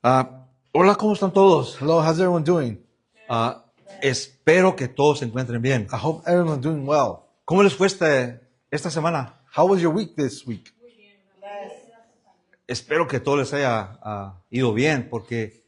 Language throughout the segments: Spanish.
Hola, ¿cómo están todos? Hello, how's everyone doing? Espero que todos se encuentren bien. I hope everyone's doing well. ¿Cómo les fue esta semana? How was your week this week? Espero que todo les haya ido bien, porque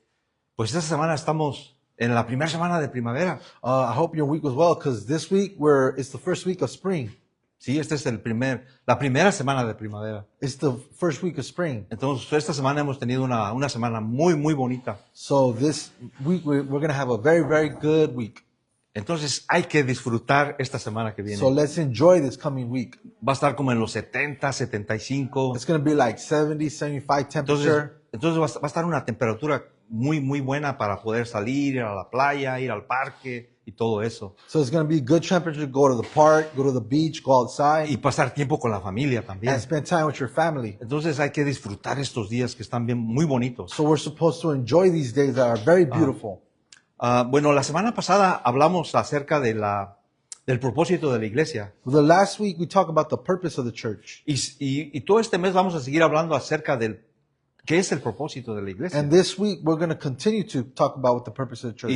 pues esta semana estamos en la primera semana de primavera. I hope your week was well, because this week it's the first week of spring. Sí, esta es la primera semana de primavera. It's the first week of spring. Entonces, esta semana hemos tenido una semana muy, muy bonita. So this week we're going to have a very, very good week. Entonces, hay que disfrutar esta semana que viene. So let's enjoy this coming week. Va a estar como en los 70, 75. It's going to be like 70, 75 temperature. Entonces va a estar una temperatura muy, muy buena para poder salir, ir a la playa, ir al parque y todo eso. So it's going to be good temperature, go to the park, go to the beach, go outside. Y pasar tiempo con la familia también. And spend time with your family. Entonces hay que disfrutar estos días que están bien, muy bonitos. So we're supposed to enjoy these days that are very beautiful. Bueno, la semana pasada hablamos acerca del propósito de la iglesia. The last week we talked about the purpose of the church. Y todo este mes vamos a seguir hablando acerca del qué es el propósito de la iglesia. And this week we're going to continue to talk about what the purpose of the church.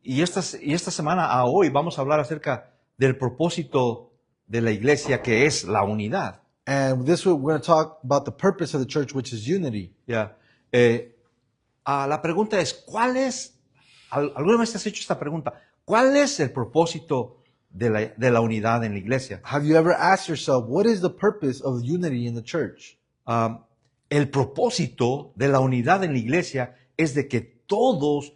Y esta semana a hoy vamos a hablar acerca del propósito de la iglesia, que es la unidad. And this week we're going to talk about the purpose of the church, which is unity. Ya. La pregunta es, ¿alguna vez te has hecho esta pregunta? ¿Cuál es el propósito de la unidad en la iglesia? Have you ever asked yourself, what is the purpose of unity in the church? El propósito de la unidad en la iglesia es de que todos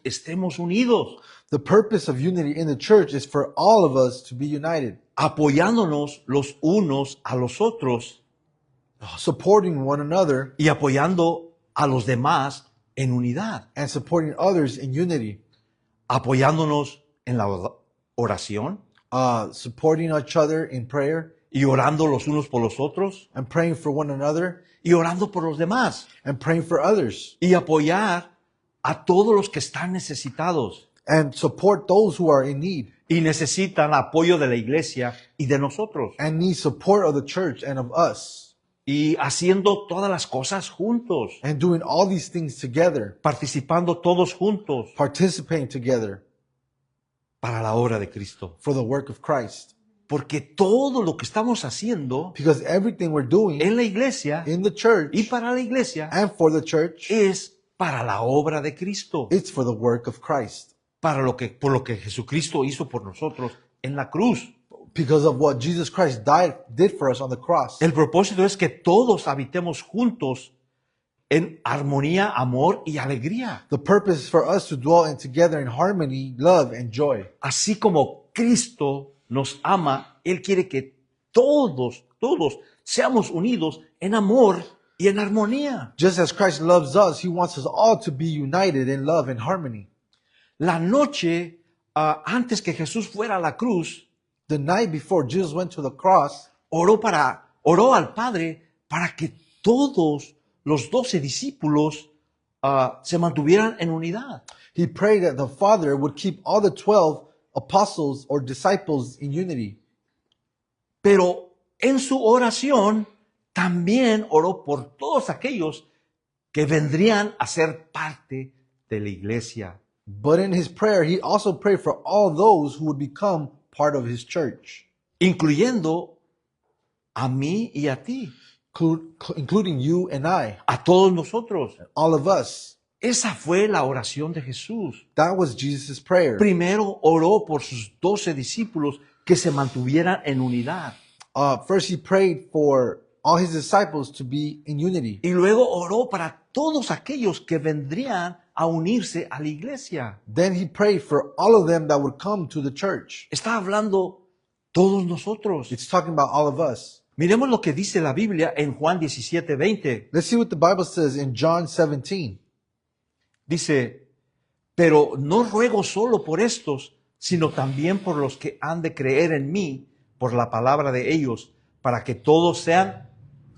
estemos unidos. The purpose of unity in the church is for all of us to be united, apoyándonos los unos a los otros supporting one another y apoyando a los demás en unidad, and supporting others in unity, apoyándonos en la oración supporting each other in prayer y orando los unos por los otros and praying for one another y orando por los demás and praying for others y apoyar a todos los que están necesitados and support those who are in need y necesitan apoyo de la iglesia y de nosotros, and need support of the church and of us, y haciendo todas las cosas juntos, and doing all these things together, participando todos juntos participating together para la obra de Cristo. for the work of Christ. Porque todo lo que estamos haciendo Because everything we're doing en la iglesia in the church y para la iglesia and for the church, es para la obra de Cristo, it's for the work of Christ. por lo que Jesucristo hizo por nosotros en la cruz. Because of what Jesus Christ did for us on the cross. El propósito es que todos habitemos juntos en armonía, amor y alegría. The purpose is for us to dwell together in harmony, love, and joy. Así como Cristo nos ama, Él quiere que todos seamos unidos en amor y en armonía. Just as Christ loves us, He wants us all to be united in love and harmony. La noche antes que Jesús fuera a la cruz, The night before Jesus went to the cross, oró al Padre para que todos los 12 discípulos se mantuvieran en unidad. He prayed that the Father would keep all the 12 apostles or disciples in unity. Pero en su oración también oró por todos aquellos que vendrían a ser parte de la iglesia. But in His prayer, He also prayed for all those who would become part of His church, Incluyendo a mí y a ti, including you and I, a todos nosotros. all of us. Esa fue la oración de Jesús. That was Jesus' prayer. Primero oró por sus 12 discípulos que se mantuvieran en unidad. First, He prayed for all His disciples to be in unity. Y luego oró para todos aquellos que vendrían a unirse a la iglesia. Then He prayed for all of them that would come to the church. Está hablando todos nosotros. It's talking about all of us. Miremos lo que dice la Biblia en Juan 17:20. Let's see what the Bible says in John 17. Dice, pero no ruego solo por estos, sino también por los que han de creer en mí, por la palabra de ellos, para que todos sean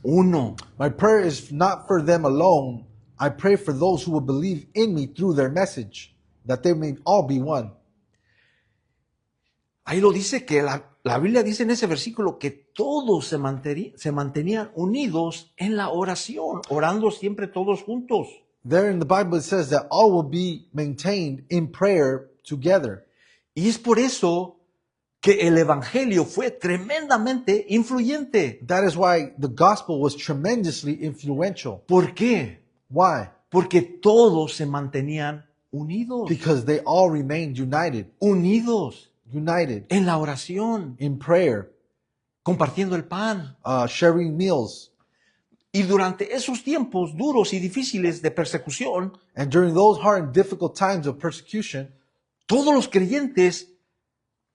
uno. My prayer is not for them alone. I pray for those who will believe in me through their message, that they may all be one. Ahí lo dice que la Biblia dice en ese versículo que todos se mantenían unidos en la oración, orando siempre todos juntos. There in the Bible it says that all will be maintained in prayer together. Y es por eso que el evangelio fue tremendamente influyente. That is why the gospel was tremendously influential. ¿Por qué? Why? Porque todos se mantenían unidos, Because they all remained united, unidos united en la oración, in prayer, compartiendo el pan. sharing meals. Y durante esos tiempos duros y difíciles de persecución, And during those hard and difficult times of persecution, todos los creyentes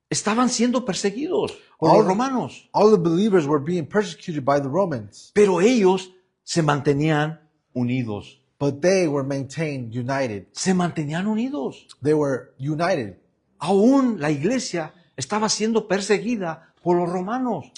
estaban siendo perseguidos por All- los romanos, all the believers were being persecuted by the Romans, pero ellos se mantenían unidos. but they were maintained united. Se mantenían unidos. They were united. Aún la iglesia estaba siendo perseguida por los romanos,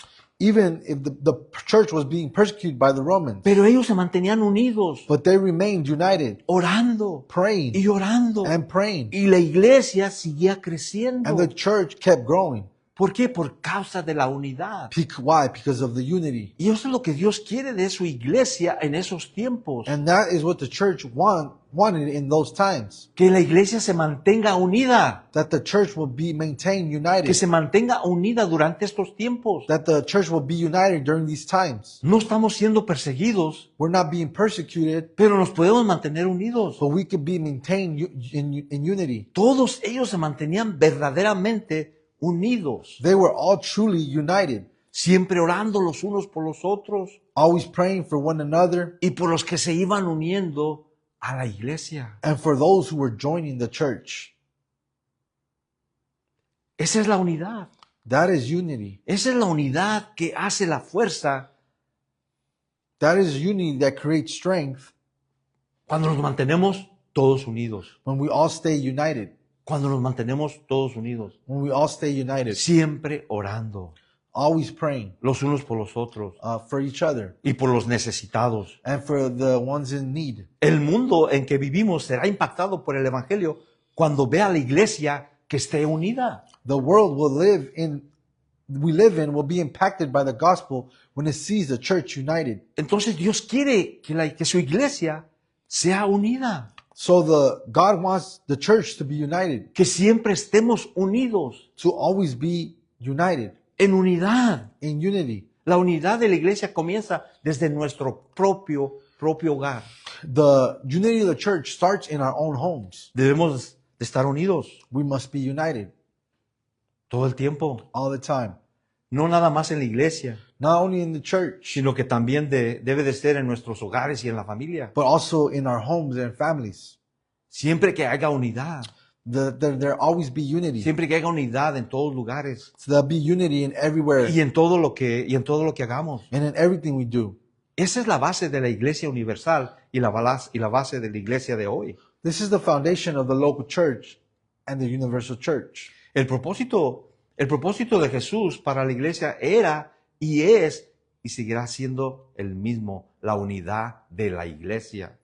Even if the church was being persecuted by the Romans, pero ellos se mantenían unidos, but they remained united, orando praying y orando. and praying. Y la iglesia seguía creciendo. And the church kept growing. ¿Por qué? Por causa de la unidad. Why? Because of the unity. Y eso es lo que Dios quiere de su iglesia en esos tiempos. And that is what the church wanted in those times. Que la iglesia se mantenga unida. That the church will be maintained Que united. se mantenga unida durante estos tiempos. That the church will be united during these times. No estamos siendo perseguidos, We're not being persecuted, pero nos podemos mantener unidos. but we can be maintained in unity. Todos ellos se mantenían verdaderamente unidos, They were all truly united, siempre orando los unos por los otros always praying for one another y por los que se iban uniendo a la iglesia. and for those who were joining the church. Esa es la unidad. That is unity. Esa es la unidad que hace la fuerza That is unity that creates strength cuando nos mantenemos todos unidos. when we all stay united. Cuando nos mantenemos todos unidos. When we all stay united, Siempre orando always praying los unos por los otros for each other y por los necesitados. and for the ones in need. El mundo en que vivimos será impactado por el evangelio cuando vea a la iglesia que esté unida. The world we live in will be impacted by the gospel when it sees the church united. Entonces Dios quiere que su iglesia sea unida, So God wants the church to be united, que siempre estemos unidos, to always be united en unidad. in unity. La unidad de la iglesia comienza desde nuestro propio hogar. The unity of the church starts in our own homes. Debemos de estar unidos We must be united todo el tiempo, all the time, no nada más en la iglesia, not only in the church, sino que también debe de ser en nuestros hogares y en la familia. but also in our homes and families. Siempre que haya unidad, There always be unity. siempre que haya unidad en todos lugares So there'll be unity in everywhere y en todo lo que hagamos. and in everything we do. Esa es la base de la iglesia universal y la base de la iglesia de hoy. This is the foundation of the local church and the universal church. El propósito de Jesús para la iglesia era y es y seguirá siendo el mismo, la unidad de la iglesia.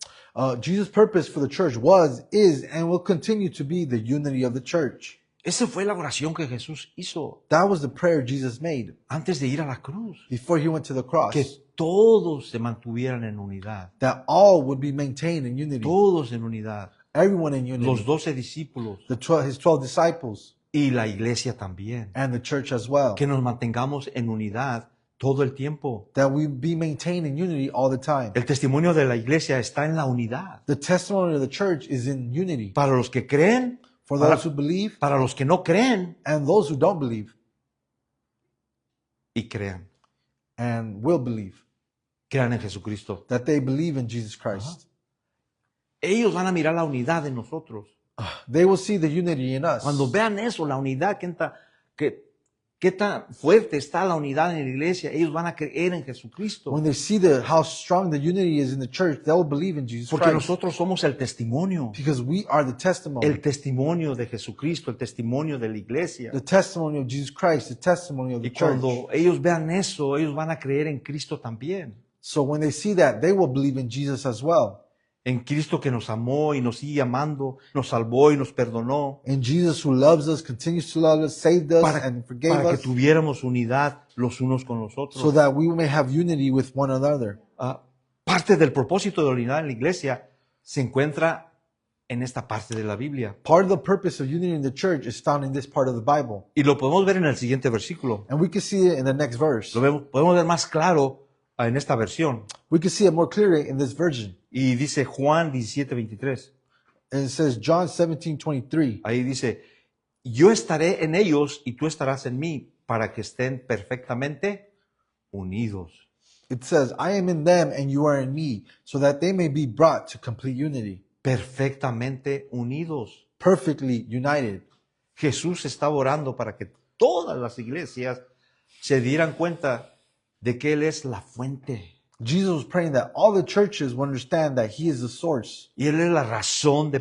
Jesus' purpose for the church was, is, and will continue to be the unity of the church. Esa fue la oración que Jesús hizo That was the prayer Jesus made antes de ir a la cruz. before he went to the cross. Que todos se mantuvieran en unidad. That all would be maintained in unity. Todos en unidad. Everyone in Los unity. 12 discípulos His 12 disciples y la iglesia también. and the church as well. Que nos mantengamos en unidad todo el tiempo. That we be maintained in unity all the time. El testimonio de la iglesia está en la unidad. The testimony of the church is in unity. Para los que creen, For para, those who believe para los que no creen and those who don't believe y crean. and will believe. Crean en Jesucristo. That they believe in Jesus Christ. Ellos van a mirar la unidad en nosotros. They will see the unity in us. Cuando vean eso, la unidad, qué tan fuerte está la unidad en la iglesia, ellos van a creer en Jesucristo. When they see how strong the unity is in the church, they will believe in Jesus Porque Christ. nosotros somos el testimonio. Because we are the testimony. El testimonio de Jesucristo, el testimonio de la iglesia. The testimony of Jesus Christ, the testimony of the Y church. cuando ellos vean eso, ellos van a creer en Cristo también. So when they see that, they will believe in Jesus as well. En Cristo que nos amó y nos sigue amando, nos salvó y nos perdonó. In Jesus who loves us, continues to love us, saved us, and forgave Para que us, tuviéramos unidad los unos con los otros. so that we may have unity with one another. Parte del propósito de la unidad en la iglesia se encuentra en esta parte de la Biblia. Part of the purpose of unity in the church is found in this part of the Bible. Y lo podemos ver en el siguiente versículo. And we can see it in the next verse. Podemos ver más claro en esta versión. We can see it more clearly in this version. Y dice Juan 17:23. And it says, John 17:23. Ahí dice, yo estaré en ellos y tú estarás en mí para que estén perfectamente unidos. It says, I am in them and you are in me, so that they may be brought to complete unity. Perfectamente unidos. Perfectly united. Jesús estaba orando para que todas las iglesias se dieran cuenta de que Él es la fuente. Jesus was praying that all the churches would understand that he is the source, Y Él es la razón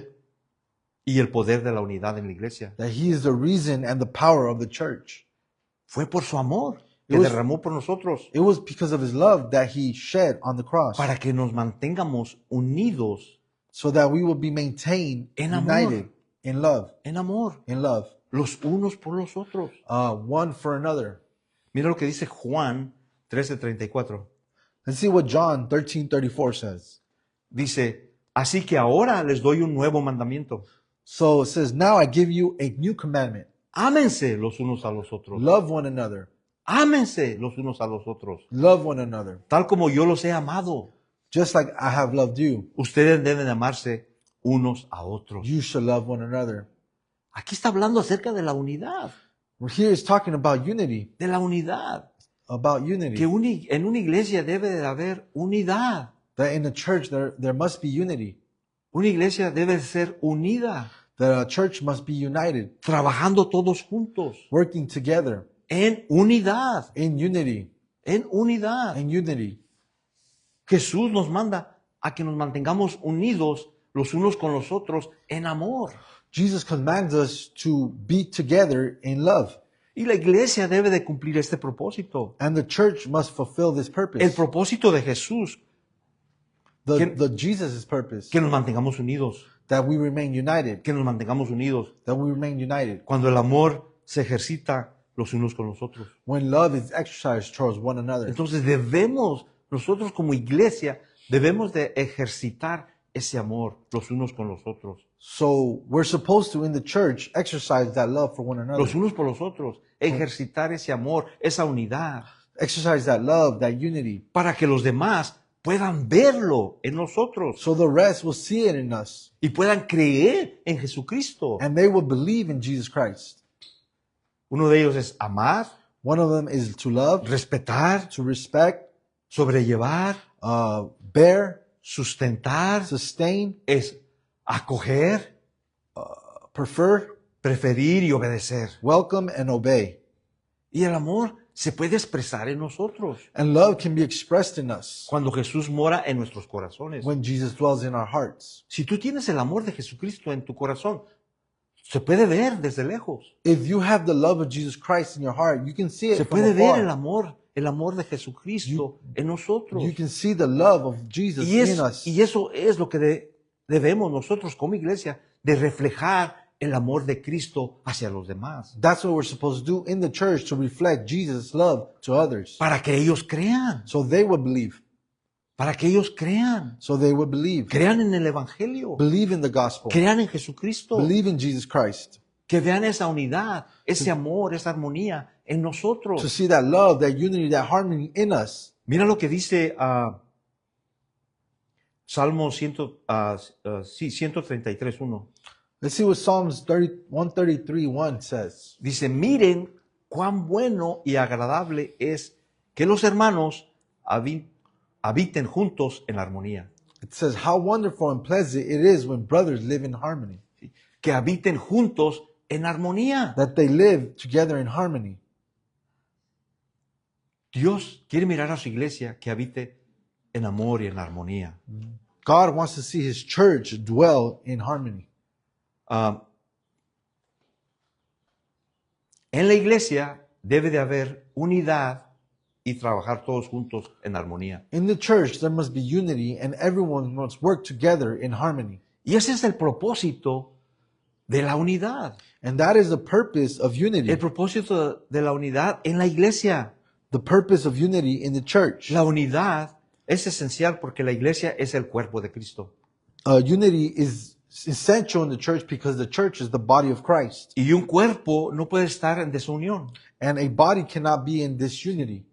y el poder de la unidad en la iglesia. that he is the reason and the power of the church. Fue por su amor que It was- derramó por nosotros It was because of his love that he shed on the cross, para que nos mantengamos unidos so that we will be maintained En amor. united in love, en amor, los unos por los otros. one for another. Mira lo que dice Juan 13:34. Let's see what John 13:34 says. Dice, así que ahora les doy un nuevo mandamiento. So it says, now I give you a new commandment. Ámense los unos a los otros. Love one another. Ámense los unos a los otros. Love one another. Tal como yo los he amado. Just like I have loved you, Ustedes deben amarse unos a otros. you should love one another. Aquí está hablando acerca de la unidad. Here is talking about unity, De la unidad. about Que unity. en una iglesia debe de haber unidad. That in the church there must be unity. Una iglesia debe ser unida. That a church must be united, Trabajando todos juntos. working together En unidad. in unity, En unidad. in unity. Jesús nos manda a que nos mantengamos unidos los unos con los otros en amor. Jesus commands us to be together in love. Y la iglesia debe de cumplir este propósito. And the church must fulfill this El purpose. propósito de Jesús, The Jesus' purpose. que nos mantengamos unidos, That we remain united. que nos mantengamos unidos. That we remain united. Cuando el amor se ejercita los unos con los otros. When love is exercised towards one another. Entonces nosotros como iglesia, debemos de ejercitar ese amor los unos con los otros. So we're supposed to, in the church, exercise that love for one another. Los unos por los otros. Ejercitar ese amor, esa unidad, Exercise that love, that unity. para que los demás puedan verlo en nosotros So the rest will see it in us. y puedan creer en Jesucristo. And they will believe in Jesus Christ. Uno de ellos es amar, One of them is to love, respetar, to respect, sobrellevar, bear, sustentar, sustain, es acoger, prefer, preferir y obedecer. welcome, and obey. Y el amor se puede expresar en nosotros And love can be expressed in us cuando Jesús mora en nuestros corazones. when Jesus dwells in our hearts. Si tú tienes el amor de Jesucristo en tu corazón, se puede ver desde lejos. If you have the love of Jesus Christ in your heart, you can see it Se from puede ver afar. el amor de Jesucristo en nosotros. You can see the love of Jesus Y, in us. eso es lo que debemos nosotros como iglesia de reflejar el amor de Cristo hacia los demás. That's what we're supposed to do in the church, to reflect Jesus' love to others. Para que ellos crean. So they would believe. Para que ellos crean. So they would believe. Crean en el Evangelio. Believe in the gospel. Crean en Jesucristo. Believe in Jesus Christ. Que vean esa unidad, ese amor, esa armonía en To nosotros. see that love, that unity, that harmony in us. Mira lo que dice Salmo 133:1. Let's see what Psalms 133:1 says. Dice, miren cuán bueno y agradable es que los hermanos habiten juntos en armonía. It says, how wonderful and pleasant it is when brothers live in harmony. ¿Sí? Que habiten juntos en armonía. That they live together in harmony. Dios quiere mirar a su iglesia que habite en amor y en armonía. God wants to see His church dwell in harmony. En la iglesia debe de haber unidad y trabajar todos juntos en armonía. In the church, there must be unity and everyone must work together in harmony. Y ese es el propósito de la unidad. And that is the purpose of unity. El propósito de la unidad en la iglesia. The purpose of unity in the church. La unidad es esencial porque la iglesia es el cuerpo de Cristo. Unity is essential in the church because the church is the body of Christ. Y un cuerpo no puede estar en desunión. And a body cannot be in disunity.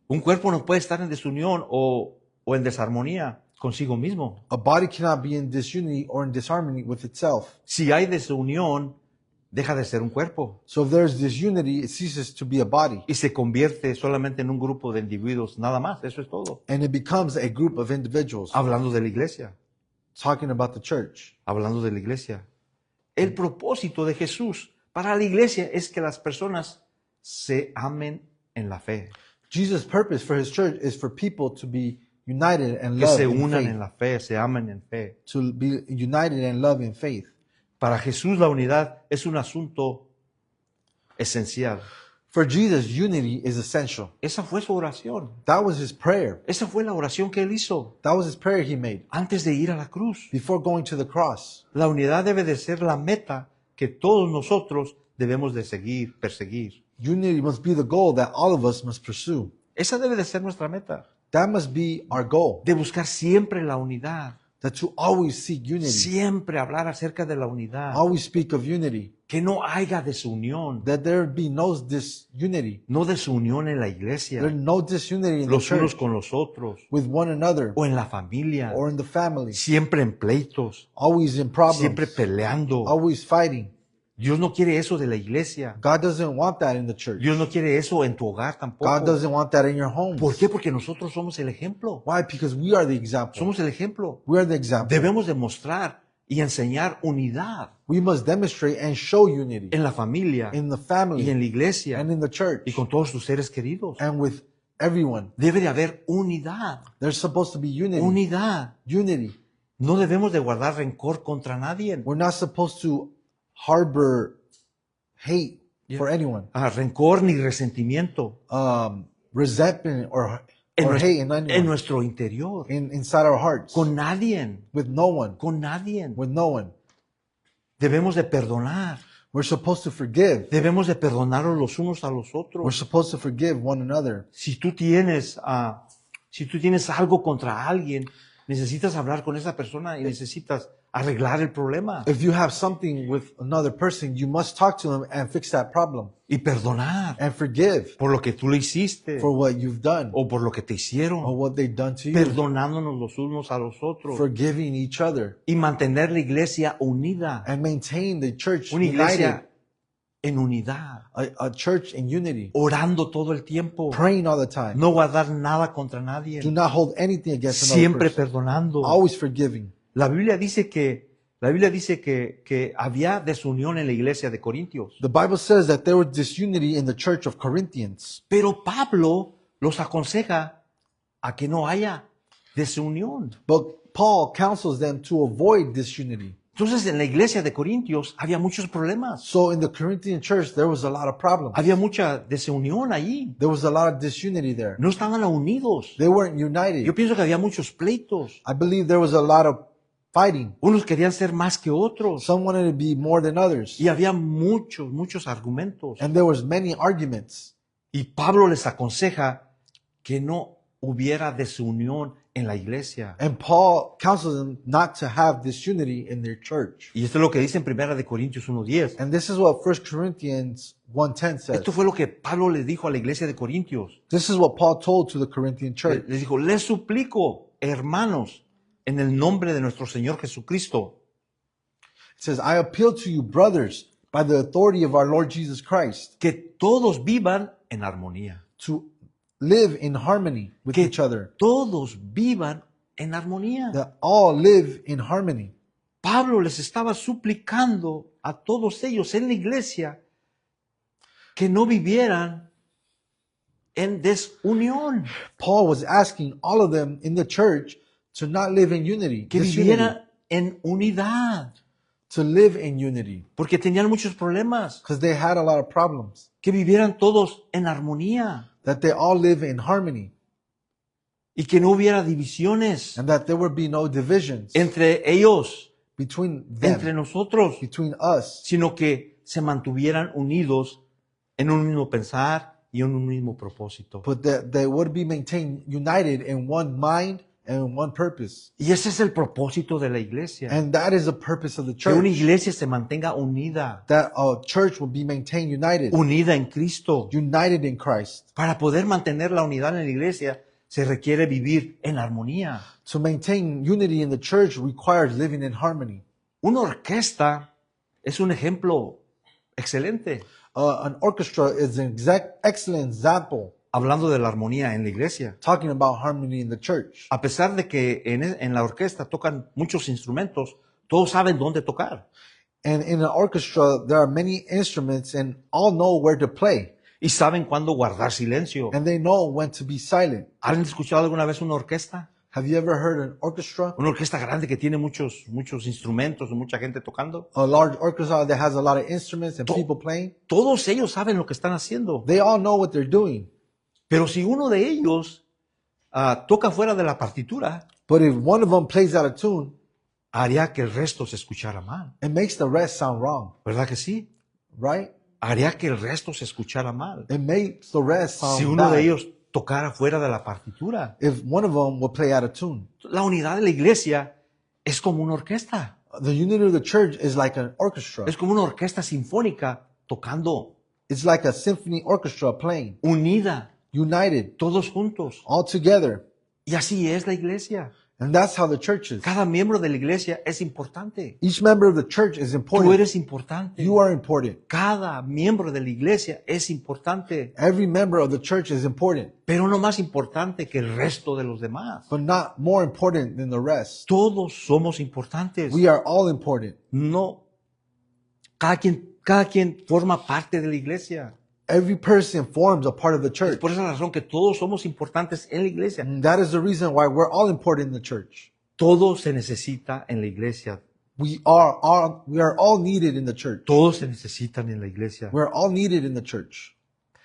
Un cuerpo no puede estar en desunión o en desarmonía consigo mismo. A body cannot be in disunity or in disharmony with itself. Si hay desunión, deja de ser un cuerpo So if there's disunity, it ceases to be a body. y se convierte solamente en un grupo de individuos, nada más, eso es todo. And it becomes a group of individuals. Hablando de la iglesia, Talking about the church. hablando de la iglesia. El propósito de Jesús para la iglesia es que las personas se amen en la fe, Jesus' purpose for his church is for people to be united and que love se in unan faith. en la fe, se amen en fe. To be united and love in faith. Para Jesús la unidad es un asunto esencial. For Jesus, unity is essential. Esa fue su oración. That was his prayer. Esa fue la oración que él hizo That was his prayer he made antes de ir a la cruz. before going to the cross. La unidad debe de ser la meta que todos nosotros debemos de seguir, perseguir. Unity must be the goal that all of us must pursue. Esa debe de ser nuestra meta, That must be our goal. de buscar siempre la unidad, That to always seek unity. siempre hablar acerca de la unidad, Always speak of unity. que no haya desunión, That there be no disunity. no desunión en la iglesia, There's no disunity in the los unos church con los otros, with one another o en la familia, or in the family. siempre en pleitos, Always in problems. siempre peleando. Always fighting. Dios no quiere eso de la iglesia. God doesn't want that in the church. Dios no quiere eso en tu hogar tampoco. God doesn't want that in your home. ¿Por qué? Porque nosotros somos el ejemplo. Why? Because we are the example. Somos el ejemplo. We are the example. Debemos demostrar y enseñar unidad We must demonstrate and show unity en la familia in the y en family la iglesia and in the church y con todos tus seres queridos. and with everyone. Debe de haber unidad. There's supposed to be unity. Unidad. Unity. No debemos de guardar rencor contra nadie. We're not supposed to harbor hate for anyone, Rencor ni resentimiento resentment or en, hate in en anyone, nuestro interior. inside our hearts, Con nadie. with no one, Con nadie. with no one. Debemos de perdonar. We're supposed to forgive. Debemos de perdonarnos los unos a los We're otros. supposed to forgive one another. Si tú tienes algo contra alguien, necesitas hablar con esa persona y necesitas arreglar el problema If you have something with another person, you must talk to them and fix that problem y perdonar and forgive por lo que tú le hiciste for what you've done o por lo que te or hicieron, what they've done to you, perdonándonos los unos a los otros forgiving each other y mantener la iglesia unida, and maintain the church una united, iglesia en unidad, a church in unity, orando todo el tiempo, praying all the time. no guardar nada contra nadie, Do not hold anything against another siempre person. perdonando. Always forgiving. La Biblia dice que había desunión en la iglesia de Corintios. The Bible says that there was disunity in the church of Corinthians. Pero Pablo los aconseja a que no haya desunión. But Paul counsels them to avoid disunity. Entonces en la iglesia de Corintios había muchos problemas. So in the Corinthian church, there was a lot of problems. Había mucha desunión allí. There was a lot of disunity there. No estaban unidos. They weren't united. Yo pienso que había muchos pleitos. I believe there was a lot of fighting. Unos querían ser más que otros. Some wanted to be more than others. Y había muchos argumentos. And there was many arguments. Y Pablo les aconseja que no hubiera desunión en la iglesia. And Paul counsels them not to have disunity in their church. Y esto es lo que dice en 1 de Corintios 1:10. And this is what 1 Corinthians 1:10 says. Esto fue lo que Pablo les dijo a la iglesia de Corintios. This is what Paul told to the Corinthian church. Les dijo, les suplico, hermanos, en el nombre de nuestro Señor Jesucristo, It says, I appeal to you, brothers, by the authority of our Lord Jesus Christ, que todos vivan en armonía. to live in harmony with Que each other. todos vivan en armonía. That all live in harmony. Pablo les estaba suplicando a todos ellos en la iglesia que no vivieran en desunión, Paul was asking all of them in the church to not live in unity, que disunity, vivieran en unidad, to live in unity, porque tenían muchos problemas, because they had a lot of problems. que vivieran todos en armonía That they all live in harmony, y que no hubiera divisiones and that there would be no divisions entre ellos, between them, entre nosotros, between us, sino que se mantuvieran unidos en un mismo pensar y en un mismo propósito. but that they would be maintained united in one mind and one purpose. Y ese es el propósito de la iglesia. And that is the purpose of the Que una church. iglesia se mantenga unida, That a church will be maintained united, unida en Cristo. united in Christ. Para poder mantener la unidad en la iglesia se requiere vivir en armonía. To maintain unity in the church requires living in harmony. Una orquesta es un ejemplo excelente, An orchestra is an excellent example hablando de la armonía en la iglesia. talking about harmony in the church. A pesar de que en la orquesta tocan muchos instrumentos, todos saben dónde tocar. And in an orchestra, there are many instruments and all know where to play. Y saben cuándo guardar silencio. And they know when to be silent. ¿Han escuchado alguna vez una orquesta? Have you ever heard an orchestra? Una orquesta grande que tiene muchos instrumentos y mucha gente tocando. A large orchestra that has a lot of instruments and To- people playing. Todos ellos saben lo que están haciendo. They all know what they're doing. Pero si uno de ellos toca fuera de la partitura, But if one of them plays out of tune, haría que el resto se escuchara mal. it makes the rest sound wrong, ¿Verdad que sí? right? Haría que el resto se escuchara mal. It makes the rest Si sound uno de bad. ellos tocara fuera de la partitura. If one of them will play out of tune. La unidad de la iglesia es como una orquesta. The unity of the church is like an orchestra. Es como una orquesta sinfónica tocando, It's like a symphony orchestra playing, unida, united, todos juntos. all together. Y así es la iglesia. And that's how the church is. Cada miembro de la iglesia es importante. Each member of the church is Tú important. eres importante. You are important. Cada miembro de la iglesia es importante, Every member of the church is important, pero no más importante que el resto de los demás. but not more important than the rest. Todos somos importantes. We are all important. No, cada quien forma parte de la iglesia. Every person forms a part of the Es church. por esa razón que todos somos importantes en la iglesia. And that is the reason why we're all important in the church. Todo se necesita en la iglesia. We are all needed in the church. Todos se necesitan en la iglesia. We're all needed in the church.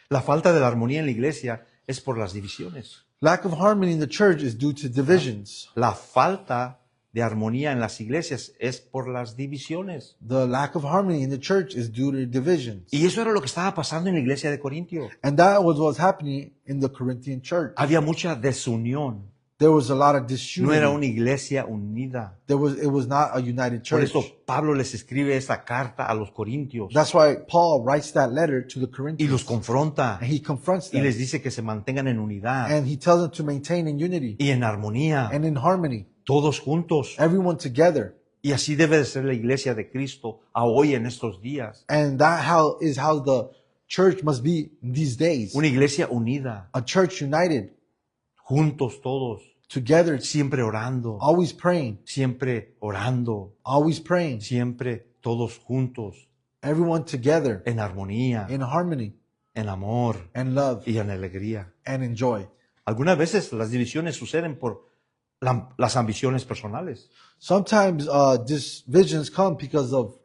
La falta de la armonía en la iglesia es por las divisiones. Lack of harmony in the church is due to divisions. La falta de armonía en las iglesias es por las divisiones. The lack of harmony in the church is due to divisions. Y eso era lo que estaba pasando en la iglesia de Corintio. And that was what was happening in the Corinthian church. Había mucha desunión. There was a lot of No era disunity. una iglesia unida. It was not a united Por church. eso Pablo les escribe esa carta a los corintios That's why Paul writes that letter to the y Corinthians. los confronta And he confronts y them. les dice que se mantengan en unidad And he tells them to maintain in unity y en armonía, and in harmony. todos juntos. Everyone together. Y así debe de ser la iglesia de Cristo a hoy en estos días. And that is how the church must be in these days. Una iglesia unida, A church united, juntos todos, together, siempre orando, always praying, siempre orando, always praying. siempre todos juntos, Everyone together en armonía, in harmony en amor and love y en alegría. and in joy. Algunas veces las divisiones suceden por las ambiciones personales, Sometimes divisions come because of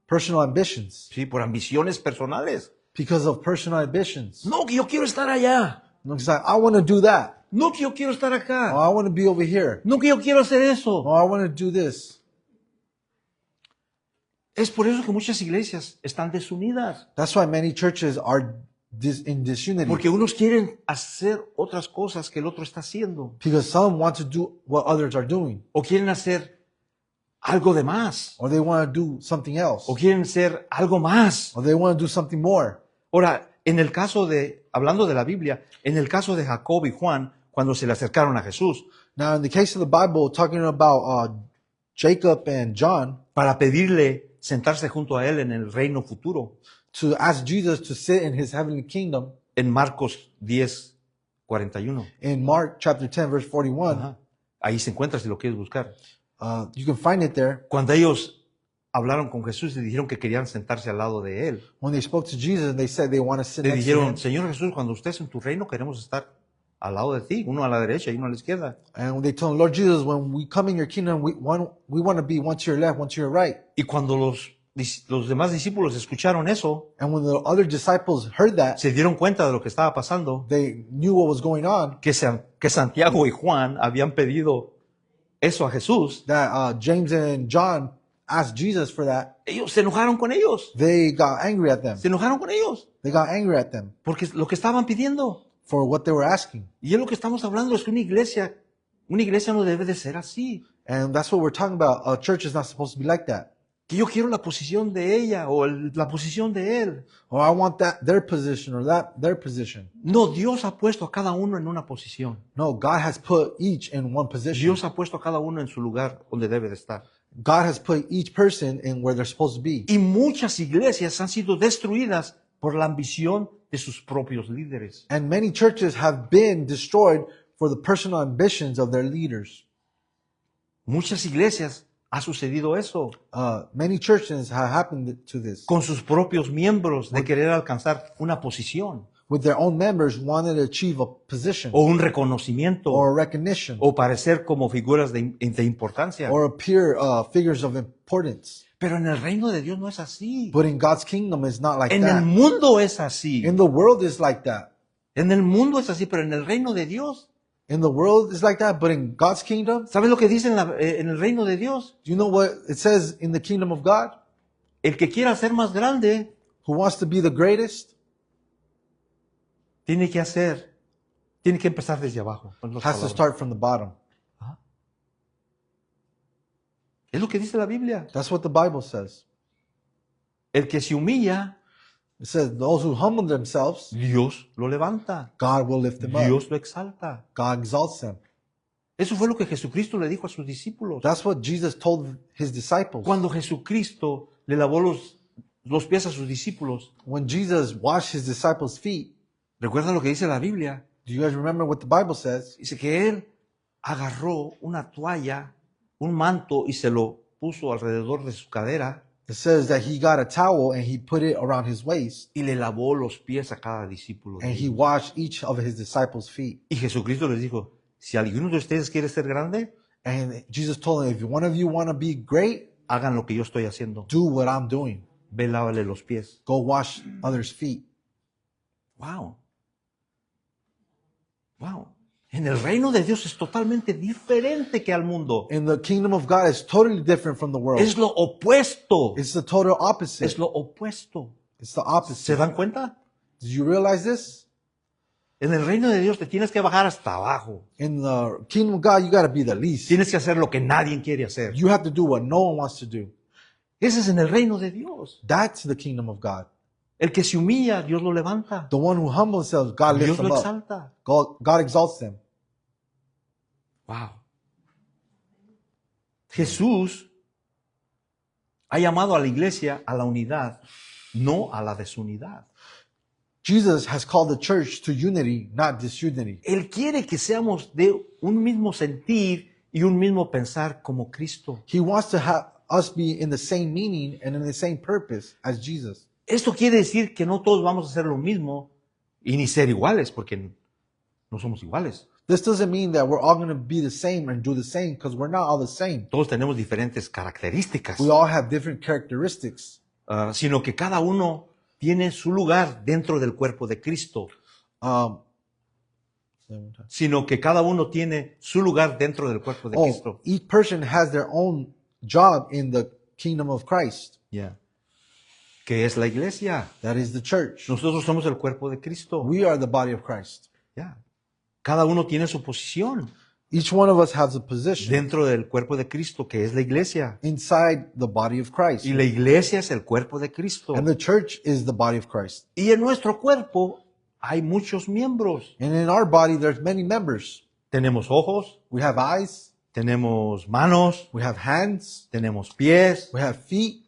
personal ambitions. sí, por ambiciones personales. Because of personal ambitions. No, que yo quiero estar allá. No, it's like, I want to do that. No, que yo quiero estar Or acá. I want to be over here. No, que yo quiero hacer eso. Or I want to do this. Es por eso que muchas iglesias están desunidas. That's why many churches are in disunity. Porque unos quieren hacer otras cosas que el otro está haciendo. Because some want to do what others are doing. O quieren hacer algo de más. Or they want to do something else. O quieren ser algo más. Or they want to do something more. Ahora, en el caso hablando de la Biblia, en el caso de Jacob y Juan, cuando se le acercaron a Jesús Now, in the case of the Bible, talking about Jacob and John, para pedirle sentarse junto a él en el reino futuro, to ask Jesus to sit in his heavenly kingdom, en Marcos 10:41. in Mark chapter 10, verse 41, Ajá. Ahí se encuentra si lo quieres buscar. you can find it there. Cuando ellos hablaron con Jesús y dijeron que querían sentarse al lado de él, When they spoke to Jesus and they said they want to sit le next to him. dijeron, Señor Jesús, cuando estés en tu reino queremos estar al lado de ti, uno a la derecha y uno a la izquierda. And they told him, Lord Jesus, when we come in your kingdom, we want to be one to your left, one to your right. Y cuando los demás discípulos escucharon eso, And when the other disciples heard that, se dieron cuenta de lo que estaba pasando, they knew what was going on, que Santiago y Juan habían pedido eso a Jesús. that James and John asked Jesus for that. Ellos se enojaron con ellos, They got angry at them. se enojaron con ellos, They got angry at them porque lo que estaban pidiendo. for what they were asking. Y es lo que estamos hablando, es que una Una iglesia no debe de ser así. And that's what we're talking about. A church is not supposed to be like that. Que yo quiero la posición de ella o la posición de él. Or I want their position or their position. No, Dios ha puesto a cada uno en una posición. No, God has put each in one position. Dios ha puesto a cada uno en su lugar donde debe de estar. God has put each person in where they're supposed to be. Y muchas iglesias han sido destruidas por la ambición de sus propios líderes. And many churches have been destroyed for the personal ambitions of their leaders. Muchas iglesias ha sucedido eso Many churches have happened to this. con sus propios miembros de querer alcanzar una posición With their own members wanting to achieve a position o un reconocimiento or recognition o parecer como figuras de importancia. or appear figures of importance. Pero en el reino de Dios no es así. But in God's kingdom, it's not like En el that. mundo es así. In the world, it's like that. En el mundo es así, pero en el reino de Dios, In the world, it's like that. But in God's kingdom, ¿sabes lo que dice en el reino de Dios? do you know what it says in the kingdom of God? El que quiera ser más grande Who wants to be the greatest tiene que empezar desde abajo. Con las has to palabras. start from the bottom. Es lo que dice la Biblia. That's what the Bible says. El que se humilla, It says, those who humble themselves, Dios lo levanta. God will lift them up. Dios lo exalta. God exalts them. Eso fue lo que Jesucristo le dijo a sus discípulos. That's what Jesus told his disciples. Cuando Jesucristo le lavó los pies a sus discípulos, When Jesus washed his disciples' feet, recuerda lo que dice la Biblia. do you guys remember what the Bible says? Dice que él agarró una toalla, un manto y se lo puso alrededor de su cadera It says that he got a towel and he put it around his waist y le lavó los pies a cada discípulo. de and he ellos. washed each of his disciples' feet. Y Jesucristo les dijo, si alguno de ustedes quiere ser grande, And Jesus told him, if one of you want to be great, hagan lo que yo estoy haciendo. do what I'm doing. Ve, lávale los pies. Go wash others' feet. Wow. Wow. En el reino de Dios es totalmente diferente que al mundo. In the kingdom of God, it's totally different from the world. Es lo opuesto. It's the total opposite. Es lo opuesto. It's the ¿Se opposite. dan cuenta? Did you realize this? En el reino de Dios te tienes que bajar hasta abajo. In the kingdom of God, you got to be the least. Tienes que hacer lo que nadie quiere hacer. You have to do what no one wants to do. Ese es en el reino de Dios. That's the kingdom of God. El que se humilla, Dios lo levanta. The one who humbles themselves, God lifts Dios them lo up. exalta. God exalts them. Wow. Jesús ha llamado a la iglesia a la unidad, no a la desunidad. Jesus has called the church to unity, not disunity. Él quiere que seamos de un mismo sentir y un mismo pensar como Cristo. He wants to have us be in the same meaning and in the same purpose as Jesus. Esto quiere decir que no todos vamos a hacer lo mismo y ni ser iguales, porque no somos iguales. This doesn't mean that we're all going to be the same and do the same, because we're not all the same. Todos tenemos diferentes características, We all have different characteristics. sino que cada uno tiene su lugar dentro del cuerpo de Cristo. Um, Sino que cada uno tiene su lugar dentro del cuerpo de Cristo. each person has their own job in the kingdom of Christ. Yeah. Que es la iglesia. That is the church. Nosotros somos el cuerpo de Cristo. We are the body of Christ. Yeah. Cada uno tiene su posición Each one of us has a position dentro del cuerpo de Cristo, que es la iglesia. inside the body of Christ. Y la iglesia es el cuerpo de Cristo. And the church is the body of Christ. Y en nuestro cuerpo hay muchos miembros. And in our body, there's many members. Tenemos ojos, We have eyes, tenemos manos, we have hands, tenemos pies. we have feet,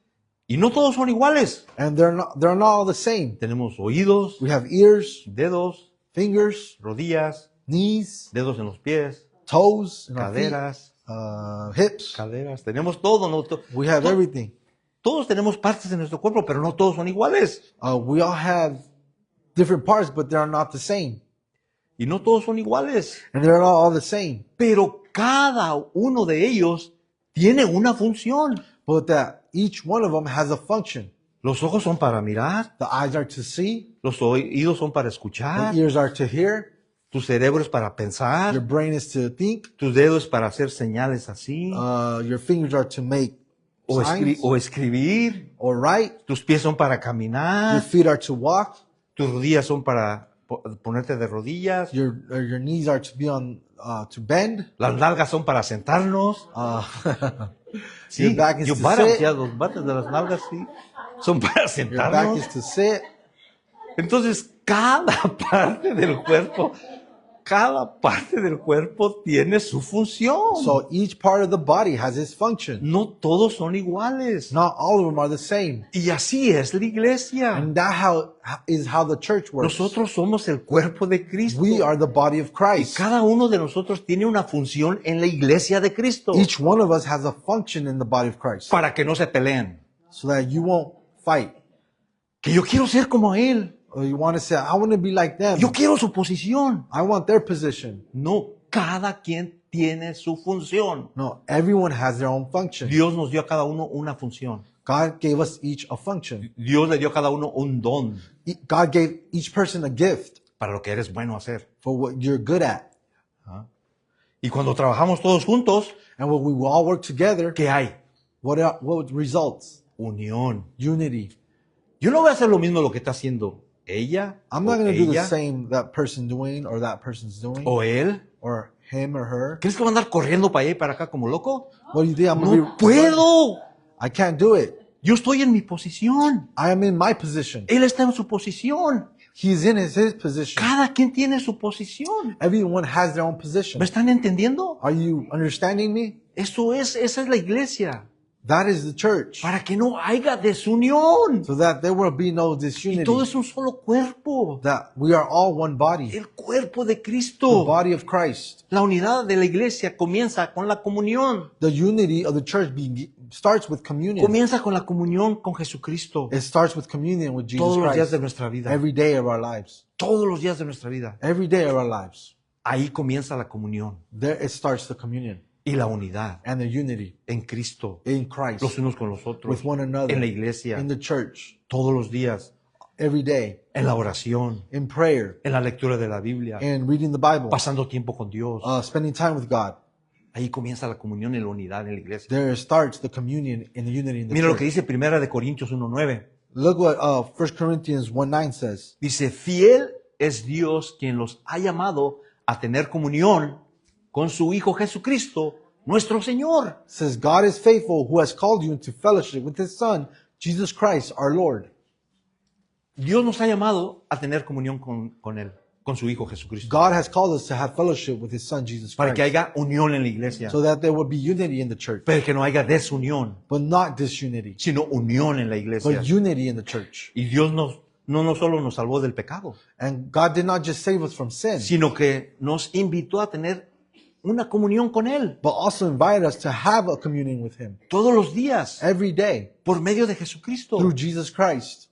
Y no todos son iguales. and they're not all the same. Tenemos oídos, We have ears, dedos, fingers, rodillas, knees, dedos en los pies, toes, in our feet, caderas, hips. caderas. Tenemos todo. ¿No? We have everything. Todos tenemos partes de nuestro cuerpo, pero no todos son iguales. We all have different parts, but they're not the same. Y no todos son iguales. And they're not all the same. Pero cada uno de ellos tiene una función. But that each one of them has a function. Los ojos son para mirar, The eyes are to see, los oídos son para escuchar, the ears are to hear, tu cerebro es para your pensar, brain is to think, tus dedos para hacer señales así, your fingers are to make signs o escribir, or write, tus pies son para your caminar, feet are to walk, tus rodillas son para ponerte de rodillas. Your knees are to be on to bend. Las nalgas son para sentarnos. Sí, Your back is yo to para, o sit. sea, los bates de las nalgas sí son para Your back sentarnos. is to sit. Entonces, cada parte del cuerpo tiene su función. So each part of the body has its function. No todos son iguales. Not all of them are the same. Y así es la iglesia. And that is how the church works. Nosotros somos el cuerpo de Cristo. We are the body of Y Christ. cada uno de nosotros tiene una función en la iglesia de Cristo. Each one of us has a function in the body of Christ. Para que no se peleen. So that you won't fight. Que yo quiero ser como Él. Or you want to say, I want to be like them. Yo quiero su posición. I want their position. No, cada quien tiene su función. No, everyone has their own function. Dios nos dio a cada uno una función. God gave us each a function. Dios le dio a cada uno un don God gave each person a gift para lo que eres bueno hacer. for what you're good at. Y cuando trabajamos todos juntos, And when we all work together, ¿qué hay? what results? Unión. Unity. Yo no voy a hacer lo mismo lo que está haciendo ella, I'm o not going to do the ella, same that person doing or that person's doing o él. or him or her. ¿Crees que va a andar corriendo para allá y para acá como loco? What do you think I'm going No puedo. I can't do it. Yo estoy en mi posición. I am in my position. Él está en su posición. He's in his position. Cada quien tiene su posición. Everyone has their own position. ¿Me están entendiendo? Are you understanding me? Esa es la iglesia. That is the church. Para que no haya desunión. So that there will be no Y disunity. todo es un solo cuerpo. That we are all one body. El cuerpo de The Cristo. body of Christ. La unidad de la iglesia comienza con la comunión. The unity of the church starts with communion. Comienza con la comunión con Jesucristo. It starts with communion with Jesus Todos los días Christ. de nuestra vida. Every day of our lives. Todos los días de nuestra vida. Every day of our lives. Ahí comienza la comunión There it starts the communion y la unidad and the unity en Cristo. in Christ. Los unos con los otros. With one another. En la iglesia. In the church. Todos los días. Every day. En la oración. In prayer. En la lectura de la Biblia. And reading the Bible. Pasando tiempo con Dios. Spending time with God. Ahí comienza la comunión y la unidad en la iglesia. There starts the communion and the unity in the Mira lo que church. dice Primera de Corintios 1:9. Look what 1 Corinthians 1:9 says. Dice, fiel es Dios quien los ha llamado a tener comunión con su Hijo Jesucristo, nuestro Señor. It says, God is faithful who has called you into fellowship with his Son, Jesus Christ, our Lord. Dios nos ha llamado a tener comunión con Él, con su Hijo Jesucristo. God has called us to have fellowship with his Son, Jesus Para que Christ. haya unión en la iglesia. So that there would be unity in the church. Pero que no haya desunión, But not disunity. sino unión en la iglesia. But unity in the church. Y Dios no solo nos salvó del pecado, And God did not just save us from sin, sino que nos invitó a tener una comunión con Él but also invited us to have a communion with him todos los días every day por medio de Jesucristo. through Jesus Christ.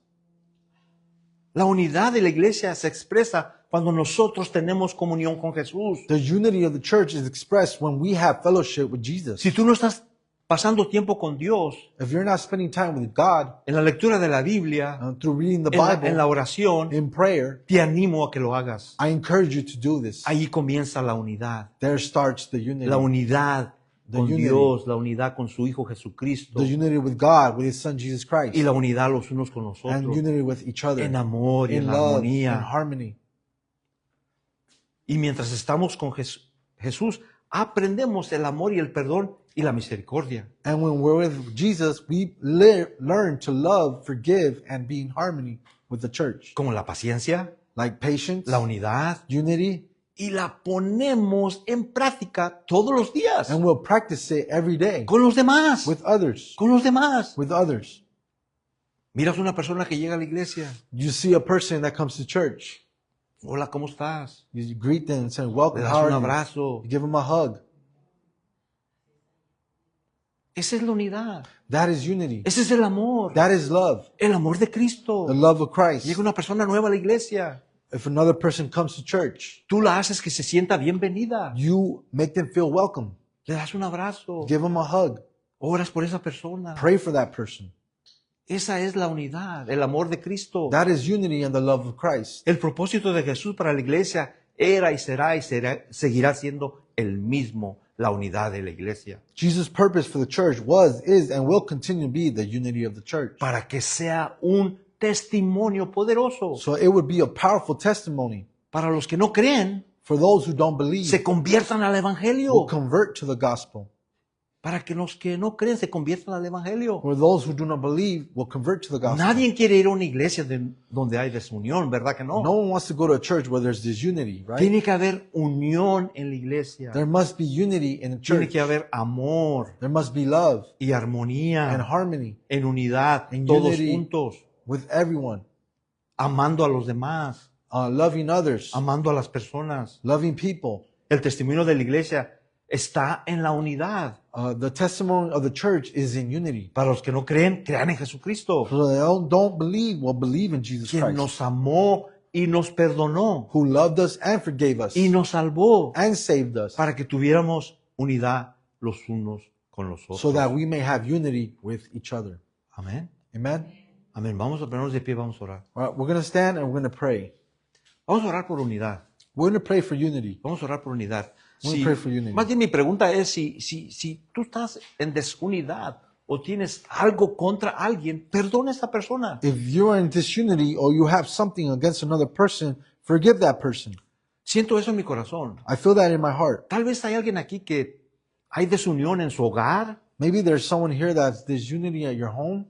La unidad de la iglesia se expresa cuando nosotros tenemos comunión con Jesús. The unity of the church is expressed when we have fellowship with Jesus. Si tú no estás pasando tiempo con Dios, If you're not spending time with God en la lectura de la Biblia, through reading the en Bible, la oración, in prayer, te animo a que lo hagas. I encourage you to do this. Ahí comienza la unidad. There starts the unity. La unidad The con unity. Dios, la unidad con su Hijo Jesucristo The unity with God, with his Son Jesus Christ. y la unidad los unos con los And otros, unity with each other. en amor y In en love, in armonía. harmony. Y mientras estamos con Jesús, aprendemos el amor y el perdón y la misericordia. And when we're with Jesus, we learn to love, forgive, and be in harmony with the church. Como la paciencia, Like patience, la unidad, unity, y la ponemos en práctica todos los días and we'll practice it every day con los demás, with others. con los demás. With others. Miras una persona que llega a la iglesia. You see a person that comes to church. Hola, ¿cómo estás? You greet them and say, Le welcome, das how un are you? abrazo. You give them a hug. Esa es la unidad. That is unity. Ese es el amor. That is love. El amor de Cristo. The love of Christ. Llega una persona nueva a la iglesia. If another person comes to church, Tú la haces que se sienta bienvenida. you make them feel welcome. Le das un abrazo. Give them a hug. Oras por esa persona. Pray for that person. Esa es la unidad, el amor de Cristo. That is unity and the love of Christ. El propósito de Jesús para la iglesia era y seguirá siendo el mismo, la unidad de la iglesia. Jesus' purpose for the church was, is, and will continue to be the unity of the church. Para que sea un testimonio poderoso So it would be a powerful testimony para los que no creen, for those who don't believe, se conviertan al will Evangelio. convert to the gospel. Para que los que no creen se conviertan al Evangelio. For those who do not believe, will convert to the gospel. Nadie quiere ir a una iglesia donde hay desunión, ¿verdad que No no? one wants to go to a church where there's disunity, right? Tiene que haber unión en la iglesia. There must be unity in the Tiene church. que haber amor There must be love y and armonía harmony en unidad, and todos unity. juntos, with everyone, amando a los demás, loving others, amando a las personas. loving people. El testimonio de la iglesia está en la unidad. The testimony of the church is in unity. Para los que no creen, crean en Jesucristo, So they don't believe, will believe in Jesus quien Christ, nos amó y nos perdonó who loved us and forgave us y nos salvó and saved us, para que tuviéramos unidad los unos con los so that otros. we may have unity with each other. Amén. Amen. Amén. Vamos a ponernos de pie, vamos a orar. All right, we're going to stand and we're going to pray. Vamos a orar por unidad. We're going to pray for unity. Vamos a orar por unidad. We'll pray for unity. Más bien mi pregunta es si tú estás en desunidad o tienes algo contra alguien, perdona a esa persona. If you're in disunity or you have something against another person, forgive that person. Siento eso en mi corazón. I feel that in my heart. Tal vez hay alguien aquí que hay desunión en su hogar, Maybe there's someone here that's disunity at your home,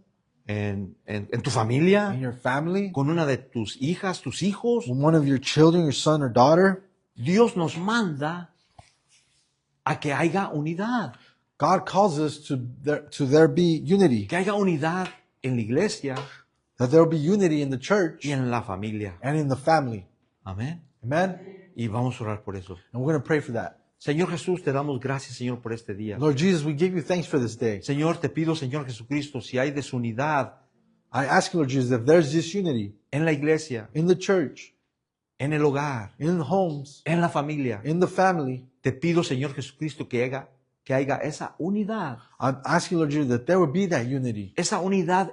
en tu in familia, your family, con una de tus hijas, tus hijos. with one of your children, your son or daughter. Dios nos manda a que haya unidad, God calls us to there be unity, que haya unidad en la iglesia that there will be unity in the church y en la familia. and in the family. Amén. Amen? Y vamos a orar por eso. And we're going to pray for that. Señor Jesús, te damos gracias, Señor, por este día. Lord Jesus, we give you thanks for this day. Señor, te pido, Señor Jesucristo, si hay desunidad I ask you, Lord Jesus, if there's disunity en la iglesia, in the church, en el hogar, in the homes, en la familia, in the family, te pido, Señor Jesucristo, que haya esa unidad, I'm asking, Lord Jesus, that there would be that unity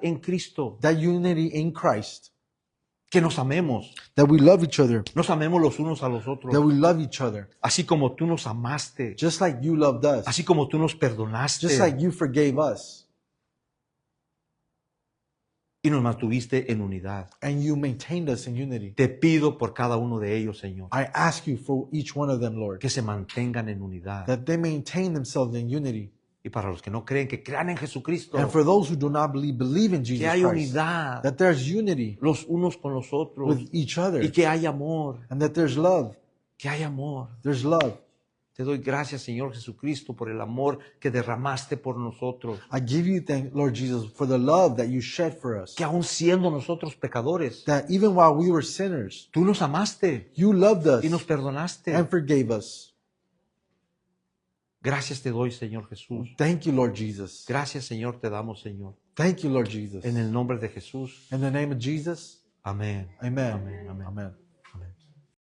en Cristo, in Christ, que nos amemos that we love each other, los unos a los that otros, we love each other, así como tú nos amaste, just like you loved us, así como tú nos perdonaste just like you forgave us, y nos mantuviste en unidad. and you maintained us in unity. Te pido por cada uno de ellos, Señor, I ask you for each one of them, Lord, que se mantengan en unidad. that they maintain themselves in unity. Y para los que no creen, que crean en Jesucristo, And for those who do not believe in que Jesus hay Christ, unidad that there's unity los unos con los otros with each other, y que hay amor, and that there's love. que hay amor. There's love. Te doy gracias, Señor Jesucristo, por el amor que derramaste por nosotros, I give you thanks, Lord Jesus, for the love that you shed for us. que aun siendo nosotros pecadores, That even while we were sinners, tú nos amaste you loved us y nos perdonaste. and forgave us. Gracias te doy, Señor Jesús. Thank you, Lord Jesus. Gracias, Señor, te damos, Señor. Thank you, Lord Jesus. En el nombre de Jesús. In the name of Jesus, Amén. amen. Amén, amén. Amen.